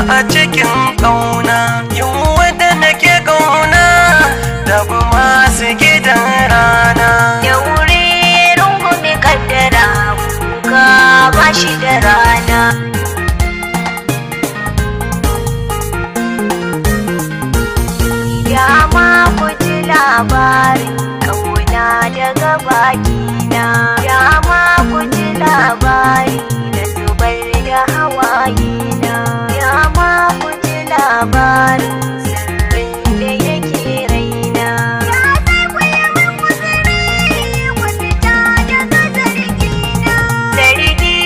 a cikin ƙauna. Yau wadda nake ƙauna da bu masu gidan rana. Daure rungume kaddara kuka ba shi da rana. Dama ku ji labarin ƙauna daga bakina. Dama ku ji labari na zubar da hawayena. Dama ku ji labarin sirrin da yake raina. Ya sai ku yi min uzuri ku fita daga zargina. Zargi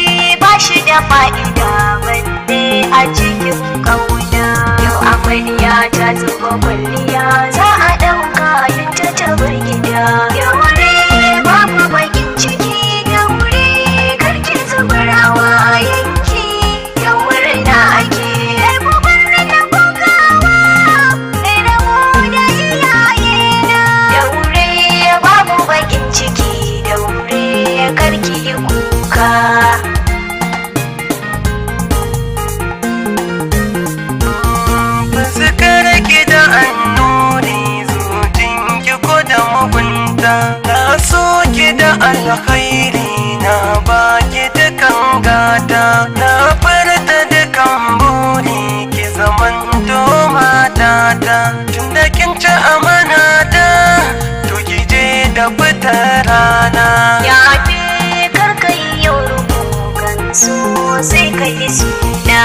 ba shi da fa'ida balle a cikin ƙauna. Yau amarya ta zuba kwalliya za a ɗauka yin ta tabar gida. Daure babu bakin ciki, daure karki zubarawa yanki. Daure na ake kubar na kokawa mai rabo da iyayena. Daure babu bakin ciki, daure karki kuka. Fuskar ki da annuri, zuciyarki ko da mugunta. Na so ki da alkhairi, na baki dukan gata. Na furta dukan buri, ki zamanto matata. Tunda kin ci amanata, to ki je da fitar rana. Ya fi karkai yau rubukan so sai ka yi suna.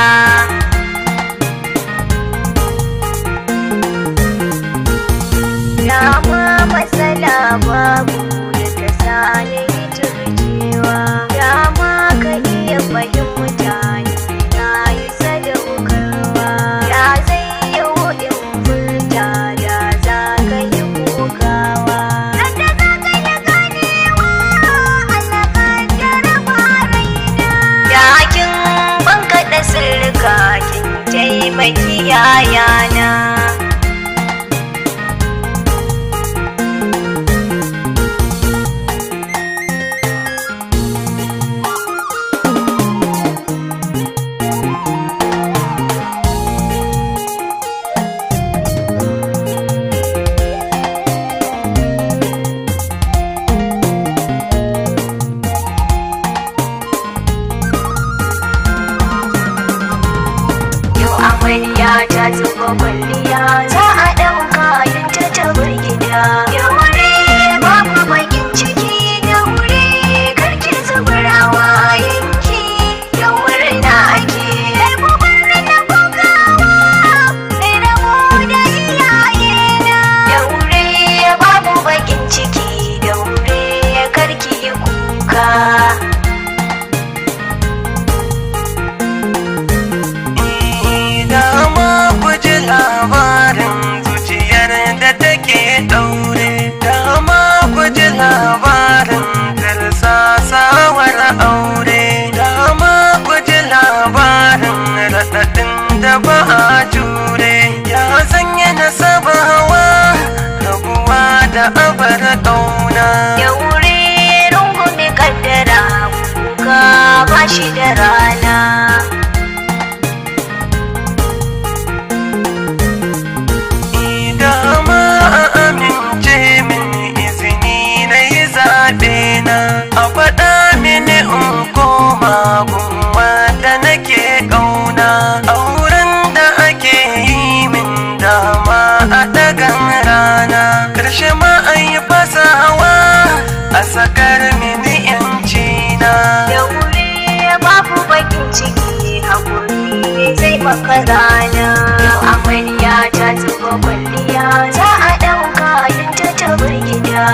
Dama matsala babu da ta sani turjewa. Dama ka iya fahimta ni na yi sadaukarwa. Ya zai yau in furta da za ka yi kokawa. Yadda za ka yi ganewa Allah kaddara ba raina. Dakin ban kaɗa sirrika kin taimaki yayana. Amarya ta zuba kwalliya za a ɗauka yin ta tabar gida. Daure babu bakin ciki, daure karki zubarawa yanki. Daure na ake kubar na kokawa mai rabo da iyayena. Daure babu bakin ciki, daure karki kuka. Labarin zuciyar da take ɗaure. Dama ku ji labarin tarsasawar aure. Dama ku ji labarin raɗaɗin da ba a jure. Ya sanya nasabawa rabuwa da abar ƙauna. Daure rungume kaddara kuka ba shi da rana. A faɗa mini in koma gun wanda nake ƙauna. Auren da ake yi min dama a ɗagan rana. Ƙarshe ma an yi fasawa a sakar mini yancina. Daure babu bakin ciki, haƙuri zai maka rana. Yau amarya ta zuba kwalliya za a ɗauka yin ta tabar gida.